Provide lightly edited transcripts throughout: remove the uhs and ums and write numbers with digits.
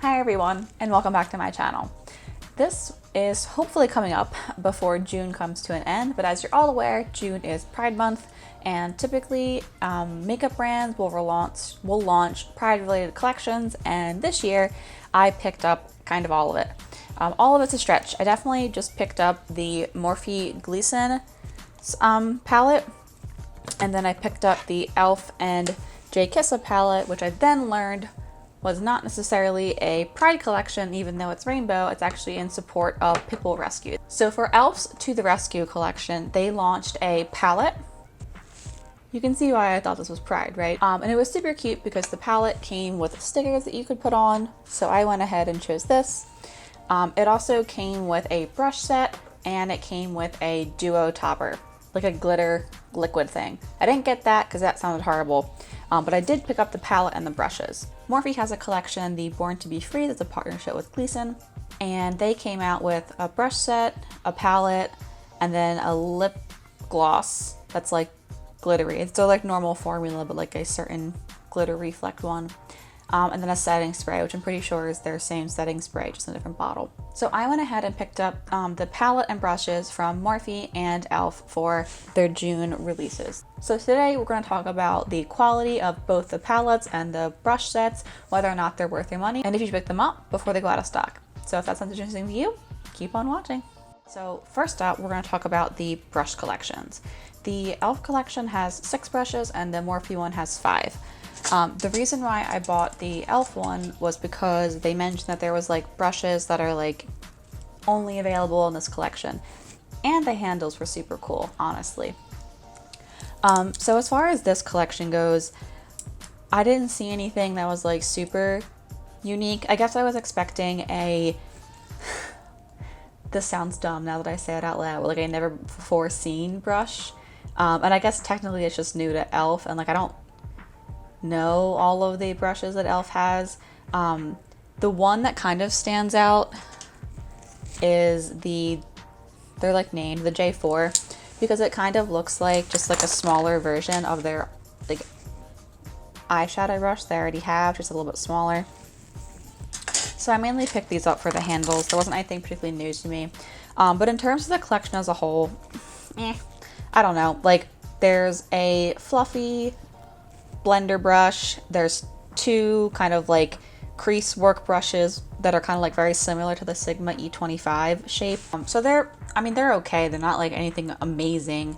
Hi everyone, and welcome back to my channel. This is hopefully coming up before June comes to an end, but as you're all aware, June is Pride Month, and typically makeup brands will launch Pride-related collections, and this year I picked up kind of all of it. All of it's a stretch. I definitely just picked up the Morphe Gleason palette, and then I picked up the ELF and JKISSA palette, which I then learned was not necessarily a Pride collection, even though it's rainbow. It's actually in support of Pitbull Rescue. So for ELF's To the Rescue collection, they launched a palette. You can see why I thought this was Pride, right? And it was super cute because the palette came with stickers that you could put on. So I went ahead and chose this. It also came with a brush set, and it came with a duo topper, like a glitter liquid thing. I didn't get that because that sounded horrible, but I did pick up the palette and the brushes. Morphe has a collection, the Born to Be Free, that's a partnership with Gleason, and they came out with a brush set, a palette, and then a lip gloss that's like glittery. It's still like normal formula, but like a certain glitter reflect one. And then a setting spray, which I'm pretty sure is their same setting spray, just in a different bottle. So I went ahead and picked up the palette and brushes from Morphe and ELF for their June releases. So today we're going to talk about the quality of both the palettes and the brush sets, whether or not they're worth your money, and if you should pick them up before they go out of stock. So if that sounds interesting to you, keep on watching. So first up, we're going to talk about the brush collections. The ELF collection has 6 brushes and the Morphe one has 5. The reason why I bought the ELF one was because they mentioned that there was like brushes that are like only available in this collection, and the handles were super cool, honestly. So as far as this collection goes, I didn't see anything that was like super unique. I guess I was expecting a this sounds dumb now that I say it out loud, but like I never before seen brush. And I guess technically it's just new to ELF, and like I don't know all of the brushes that ELF has. The one that kind of stands out is they're like named the J4, because it kind of looks like just like a smaller version of their like eyeshadow brush they already have, just a little bit smaller. So I mainly picked these up for the handles. There wasn't anything particularly new to me. But in terms of the collection as a whole, I don't know. Like there's a fluffy blender brush. There's 2 kind of like crease work brushes that are kind of like very similar to the Sigma E25 shape. So they're okay. They're not like anything amazing.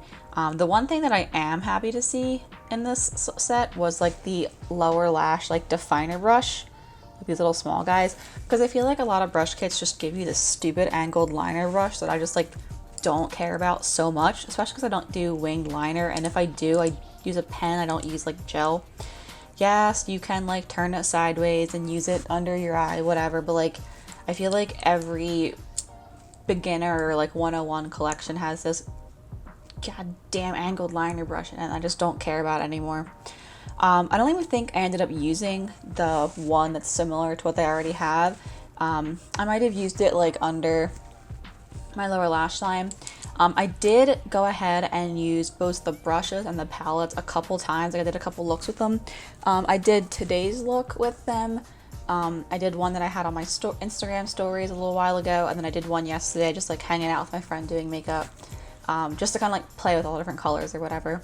The one thing that I am happy to see in this set was like the lower lash like definer brush, like these little small guys, because I feel like a lot of brush kits just give you this stupid angled liner brush that I just like don't care about so much, especially because I don't do winged liner, and if I do, I use a pen. I don't use like gel. Yes, you can like turn it sideways and use it under your eye, whatever, but like I feel like every beginner or like 101 collection has this goddamn angled liner brush, and I just don't care about it anymore. I don't even think I ended up using the one that's similar to what they already have. I might have used it like under my lower lash line. I did go ahead and use both the brushes and the palettes a couple times. Like I did a couple looks with them. I did today's look with them. I did one that I had on my Instagram stories a little while ago, and then I did one yesterday, just like hanging out with my friend doing makeup, just to kind of like play with all the different colors or whatever.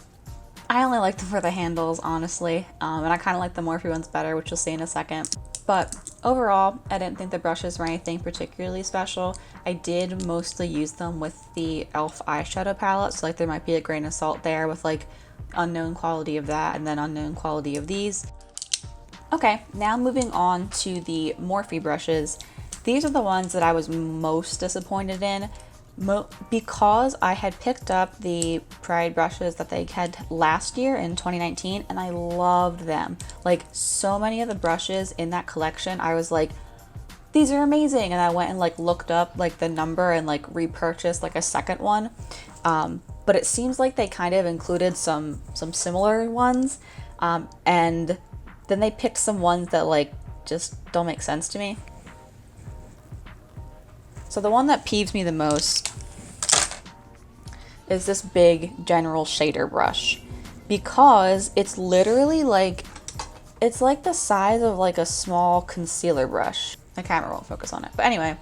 I only like them for the handles, honestly, and I kind of like the Morphe ones better, which you'll see in a second. But overall, I didn't think the brushes were anything particularly special. I did mostly use them with the ELF eyeshadow palette, so like there might be a grain of salt there with like unknown quality of that and then unknown quality of these. Okay, now moving on to the Morphe brushes. These are the ones that I was most disappointed in, because I had picked up the Pride brushes that they had last year in 2019, and I loved them. Like so many of the brushes in that collection, I was like, these are amazing, and I went and like looked up like the number and like repurchased like a second one. But it seems like they kind of included some similar ones, and then they picked some ones that like just don't make sense to me. So the one that peeves me the most is this big general shader brush, because it's literally like, it's like the size of like a small concealer brush. The camera won't focus on it. But anyway,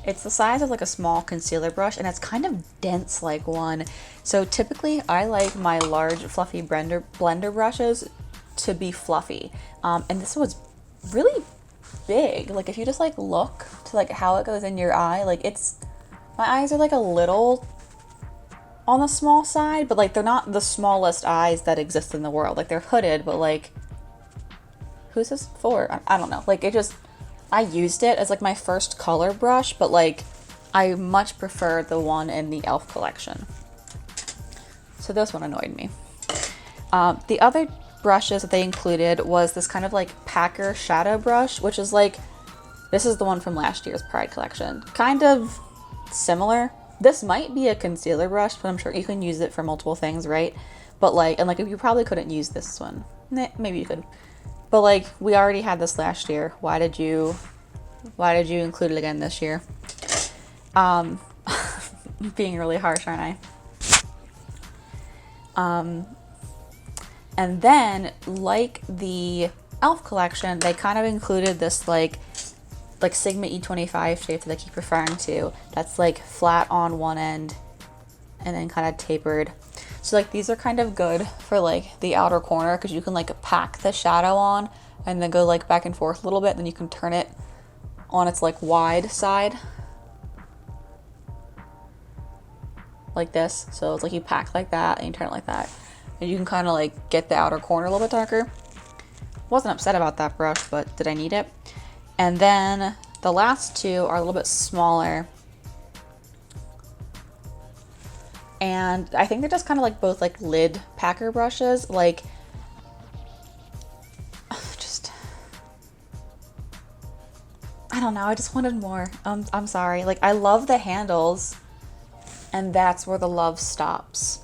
it's the size of like a small concealer brush, and it's kind of dense like one. So typically I like my large fluffy blender brushes to be fluffy. And this was really big. Like if you just like look to like how it goes in your eye, like my eyes are like a little on the small side, but like they're not the smallest eyes that exist in the world. Like they're hooded, but like, who's this for? I don't know. Like I used it as like my first color brush, but like I much prefer the one in the ELF collection. So this one annoyed me. The other brushes that they included was this kind of like Packer shadow brush, which is like, this is the one from last year's Pride collection. Kind of similar. This might be a concealer brush, but I'm sure you can use it for multiple things, right? But like, and like you probably couldn't use this one. Maybe you could. But like, we already had this last year. Why did you include it again this year? Being really harsh, aren't I? And then, like the ELF collection, they kind of included this like Sigma E25 shape that I keep referring to. That's like flat on one end and then kind of tapered. So like these are kind of good for like the outer corner because you can like pack the shadow on and then go like back and forth a little bit. Then you can turn it on its like wide side. Like this. So it's like you pack like that and you turn it like that. And you can kind of like get the outer corner a little bit darker. Wasn't upset about that brush, but did I need it? And then the last two are a little bit smaller. And I think they're just kind of like both like lid packer brushes. Like, I don't know. I just wanted more. I'm sorry. Like, I love the handles, and that's where the love stops.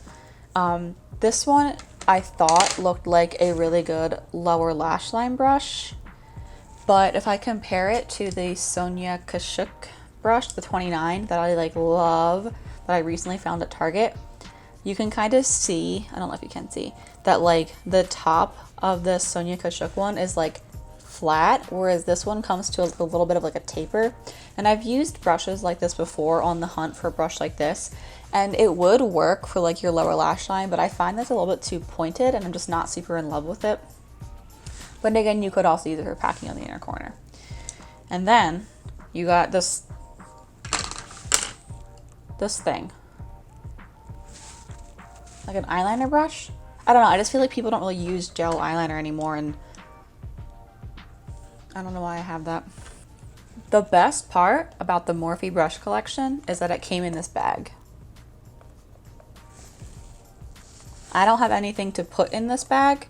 This one I thought looked like a really good lower lash line brush. But if I compare it to the Sonia Kashuk brush, the 29 that I like love, that I recently found at Target, you can kind of see, I don't know if you can see, that like the top of the Sonia Kashuk one is like flat, whereas this one comes to a little bit of like a taper. And I've used brushes like this before on the hunt for a brush like this, and it would work for like your lower lash line, but I find this a little bit too pointed and I'm just not super in love with it. But again, you could also use it for packing on the inner corner. And then you got this thing. Like an eyeliner brush? I don't know, I just feel like people don't really use gel eyeliner anymore, and I don't know why I have that. The best part about the Morphe brush collection is that it came in this bag. I don't have anything to put in this bag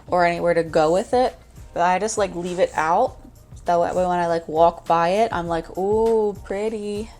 or anywhere to go with it, but I just like leave it out. That way when I like walk by it, I'm like, ooh, pretty.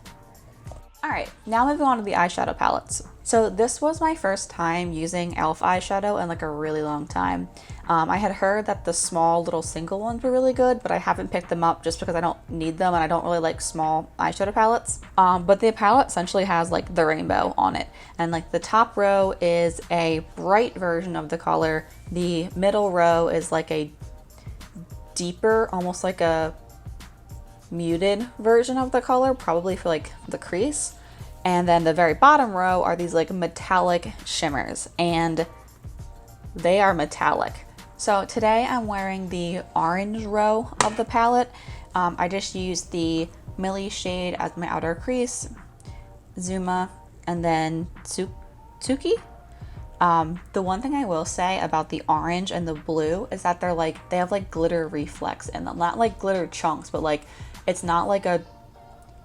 All right, now moving on to the eyeshadow palettes. So this was my first time using ELF eyeshadow in like a really long time. I had heard that the small little single ones were really good, but I haven't picked them up just because I don't need them and I don't really like small eyeshadow palettes. But the palette essentially has like the rainbow on it. And like the top row is a bright version of the color. The middle row is like a deeper, almost like a muted version of the color, probably for like the crease. And then the very bottom row are these like metallic shimmers, and they are metallic. So today I'm wearing the orange row of the palette. I just used the Millie shade as my outer crease, Zuma, and then Tsuki. The one thing I will say about the orange and the blue is that they have like glitter reflex in them. Not like glitter chunks, but like it's not like a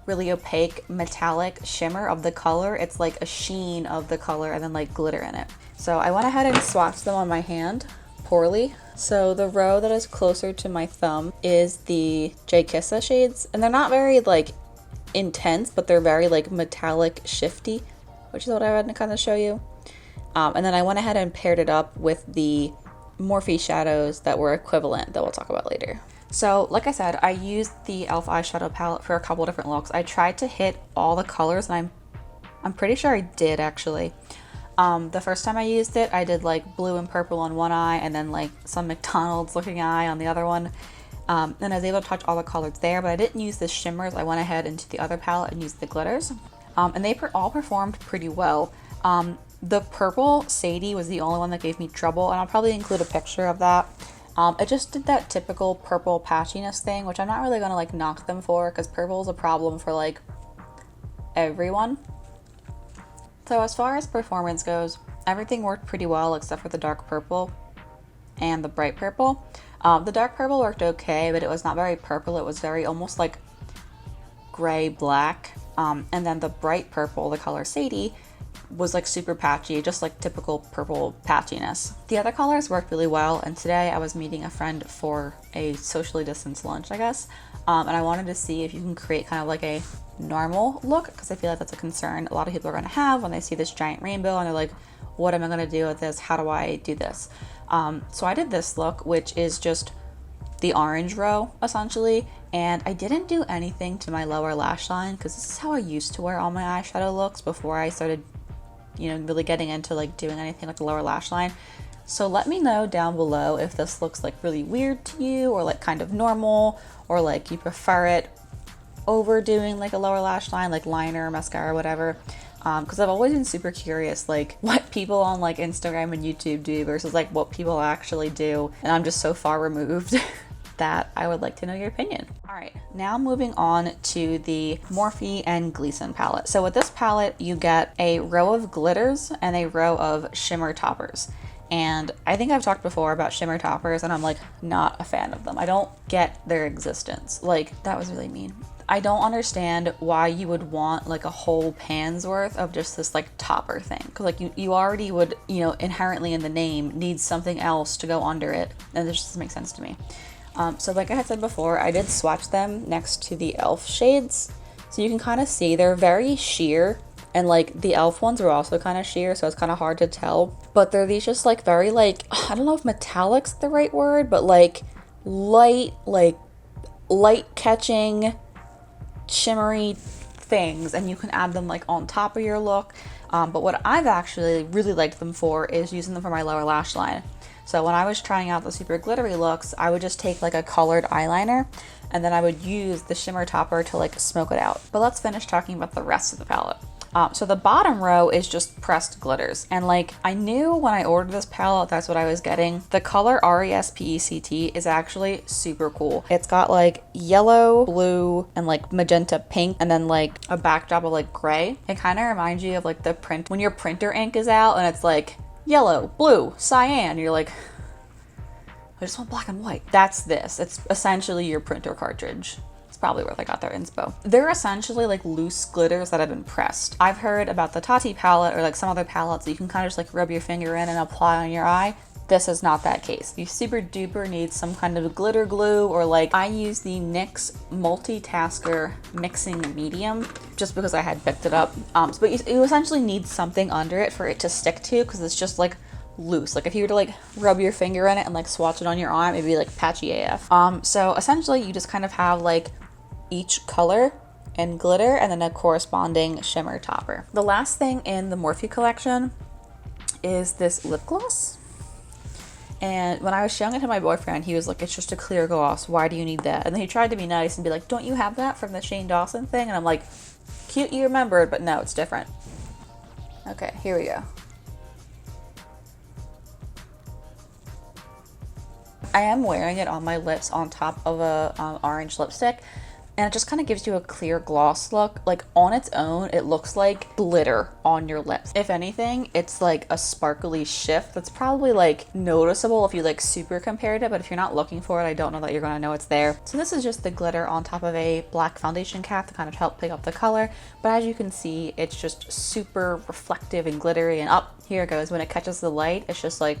really opaque metallic shimmer of the color. It's like a sheen of the color and then like glitter in it. So I went ahead and swatched them on my hand poorly. So the row that is closer to my thumb is the JKISSA shades, and they're not very like intense, but they're very like metallic shifty, which is what I wanted to kind of show you. And then I went ahead and paired it up with the Morphe shadows that were equivalent, that we'll talk about later. So like I said, I used the ELF eyeshadow palette for a couple different looks. I tried to hit all the colors, and I'm pretty sure I did actually. The first time I used it, I did like blue and purple on one eye and then like some McDonald's looking eye on the other one. And I was able to touch all the colors there, but I didn't use the shimmers. I went ahead into the other palette and used the glitters. And they all performed pretty well. The purple Sadie was the only one that gave me trouble, and I'll probably include a picture of that. It just did that typical purple patchiness thing, which I'm not really gonna like knock them for, because purple is a problem for like everyone. So as far as performance goes, everything worked pretty well except for the dark purple and the bright purple. The dark purple worked okay, but it was not very purple. It was very almost like gray black. And then the bright purple, the color Sadie, was like super patchy, just like typical purple patchiness. The other colors worked really well, and today I was meeting a friend for a socially distanced lunch, I guess, and I wanted to see if you can create kind of like a normal look, because I feel like that's a concern a lot of people are going to have when they see this giant rainbow and they're like, what am I going to do with this? How do I do this? So I did this look, which is just the orange row essentially, and I didn't do anything to my lower lash line because this is how I used to wear all my eyeshadow looks before I started, you know, really getting into like doing anything like the lower lash line. So let me know down below if this looks like really weird to you, or like kind of normal, or like you prefer it overdoing like a lower lash line, like liner, mascara, whatever. Because I've always been super curious like what people on like Instagram and YouTube do versus like what people actually do, and I'm just so far removed that I would like to know your opinion. All right, now moving on to the Morphe and Gleason palette. So with this palette, you get a row of glitters and a row of shimmer toppers. And I think I've talked before about shimmer toppers, and I'm like not a fan of them. I don't get their existence. Like, that was really mean. I don't understand why you would want like a whole pan's worth of just this like topper thing. Cause like you already would, you know, inherently in the name need something else to go under it. And this just doesn't make sense to me. So like I had said before, I did swatch them next to the ELF shades. So you can kind of see they're very sheer, and like the ELF ones are also kind of sheer, so it's kind of hard to tell. But they're these just like very like, I don't know if metallic's the right word, but like light catching, shimmery things, and you can add them like on top of your look. But what I've actually really liked them for is using them for my lower lash line. So when I was trying out the super glittery looks, I would just take like a colored eyeliner, and then I would use the shimmer topper to like smoke it out. But let's finish talking about the rest of the palette. So the bottom row is just pressed glitters, and like I knew when I ordered this palette that's what I was getting. The color RESPECT is actually super cool. It's got like yellow, blue, and like magenta pink, and then like a backdrop of like gray. It kind of reminds you of like the print when your printer ink is out and it's like yellow, blue, cyan. You're like, I just want black and white. That's this. It's essentially your printer cartridge. It's probably where they got their inspo. They're essentially like loose glitters that have been pressed. I've heard about the Tati palette or like some other palettes that you can kind of just like rub your finger in and apply on your eye. This is not that case. You super duper need some kind of glitter glue, or like I use the NYX Multitasker Mixing Medium just because I had picked it up. But you essentially need something under it for it to stick to, because it's just like loose. Like if you were to like rub your finger in it and like swatch it on your arm, it'd be like patchy AF. So essentially you just kind of have like each color and glitter and then a corresponding shimmer topper. The last thing in the Morphe collection is this lip gloss. And when I was showing it to my boyfriend, he was like, it's just a clear gloss. Why do you need that? And then he tried to be nice and be like, don't you have that from the Shane Dawson thing? And I'm like, cute you remembered, but no, it's different. Okay, here we go. I am wearing it on my lips on top of a orange lipstick, and it just kind of gives you a clear gloss look. Like on its own, it looks like glitter on your lips. If anything, it's like a sparkly shift that's probably like noticeable if you like super compared it, but if you're not looking for it, I don't know that you're gonna know it's there. So this is just the glitter on top of a black foundation cap to kind of help pick up the color. But as you can see, it's just super reflective and glittery, and up here it goes. When it catches the light, it's just like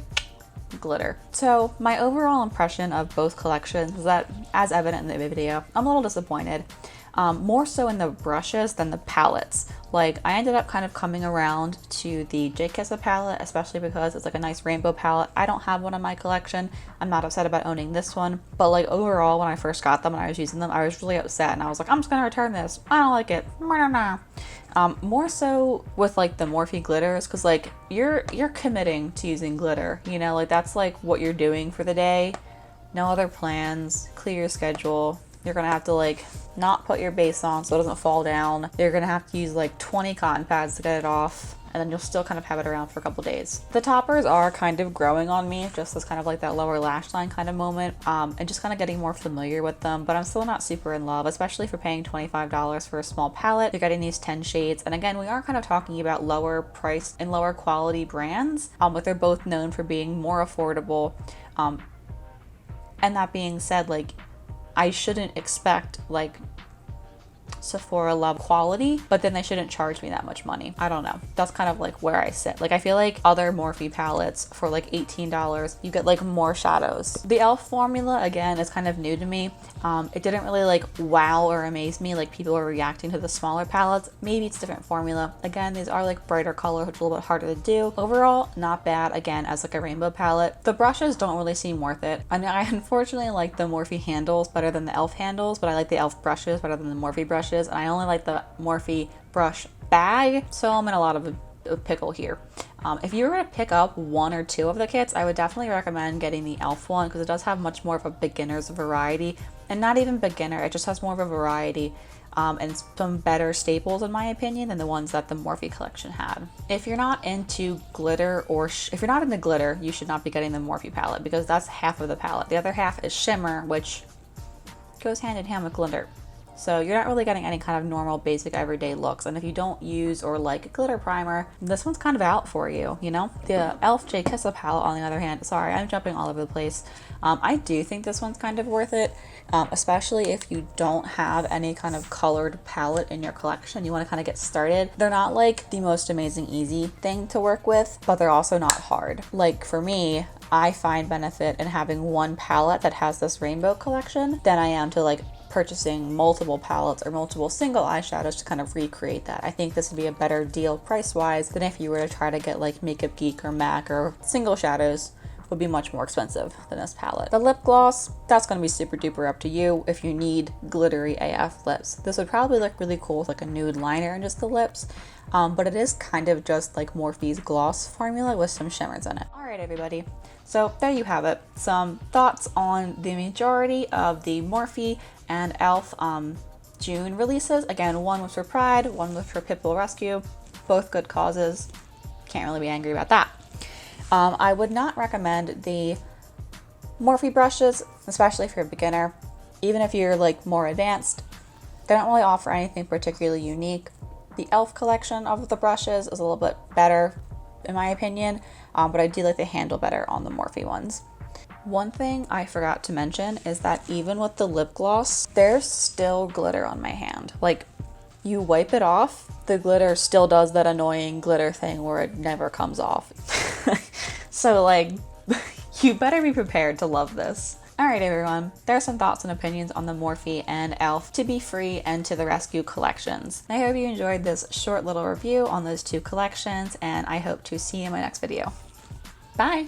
glitter. So my overall impression of both collections is that, as evident in the video, I'm a little disappointed. More so in the brushes than the palettes. Like I ended up kind of coming around to the JKISSA palette, especially because it's like a nice rainbow palette. I don't have one in my collection. I'm not upset about owning this one, but like overall when I first got them and I was using them, I was really upset and I was like, I'm just gonna return this. I don't like it. More so with like the Morphe glitters, because like you're committing to using glitter, you know, like that's like what you're doing for the day. no other plans, clear your schedule. You're gonna have to like not put your base on so it doesn't fall down. You're gonna have to use like 20 cotton pads to get it off, and then you'll still kind of have it around for a couple days. The toppers are kind of growing on me, just as kind of like that lower lash line kind of moment, and just kind of getting more familiar with them, but I'm still not super in love, especially for paying $25 for a small palette. You're getting these 10 shades, and again, we are kind of talking about lower price and lower quality brands, but they're both known for being more affordable. And that being said, like, I shouldn't expect like Sephora level quality, but then they shouldn't charge me that much money. I don't know. That's kind of like where I sit. Like, I feel like other Morphe palettes for like $18, you get like more shadows. The e.l.f. formula, again, is kind of new to me. It didn't really like wow or amaze me like people were reacting to the smaller palettes. Maybe it's different formula. Again, these are like brighter color, which is a little bit harder to do. Overall, not bad, again, as like a rainbow palette. The brushes don't really seem worth it. I mean, I unfortunately like the Morphe handles better than the e.l.f. handles, but I like the e.l.f. brushes better than the Morphe brushes. And I only like the Morphe brush bag, so I'm in a lot of a pickle here. If you were going to pick up one or two of the kits, I would definitely recommend getting the e.l.f. one because it does have much more of a beginner's variety, and not even beginner, it just has more of a variety and some better staples in my opinion than the ones that the Morphe collection had. If you're not into glitter or if you're not into glitter, you should not be getting the Morphe palette because that's half of the palette. The other half is shimmer, which goes hand in hand with glitter. So you're not really getting any kind of normal, basic, everyday looks. And if you don't use or like a glitter primer, this one's kind of out for you, you know? The e.l.f. JKISSA palette, on the other hand, sorry, I'm jumping all over the place. I do think this one's kind of worth it, especially if you don't have any kind of colored palette in your collection. You want to kind of get started. They're not like the most amazing easy thing to work with, but they're also not hard. Like for me, I find benefit in having one palette that has this rainbow collection than I am to like purchasing multiple palettes or multiple single eyeshadows to kind of recreate that. I think this would be a better deal price-wise than if you were to try to get like Makeup Geek or MAC, or single shadows would be much more expensive than this palette. The lip gloss, that's going to be super duper up to you if you need glittery AF lips. This would probably look really cool with like a nude liner and just the lips, but it is kind of just like Morphe's gloss formula with some shimmers in it. All right, everybody. So there you have it. Some thoughts on the majority of the Morphe and e.l.f. June releases. Again, one was for Pride, one was for Pitbull Rescue. Both good causes. Can't really be angry about that. I would not recommend the Morphe brushes, especially if you're a beginner. Even if you're like more advanced, they don't really offer anything particularly unique. The e.l.f. collection of the brushes is a little bit better in my opinion, but I do like the handle better on the Morphe ones. One thing I forgot to mention is that even with the lip gloss, there's still glitter on my hand. Like, you wipe it off, the glitter still does that annoying glitter thing where it never comes off. So like, you better be prepared to love this. Alright everyone, there are some thoughts and opinions on the Morphe and e.l.f. To Be Free and To The Rescue collections. I hope you enjoyed this short little review on those two collections, and I hope to see you in my next video. Bye!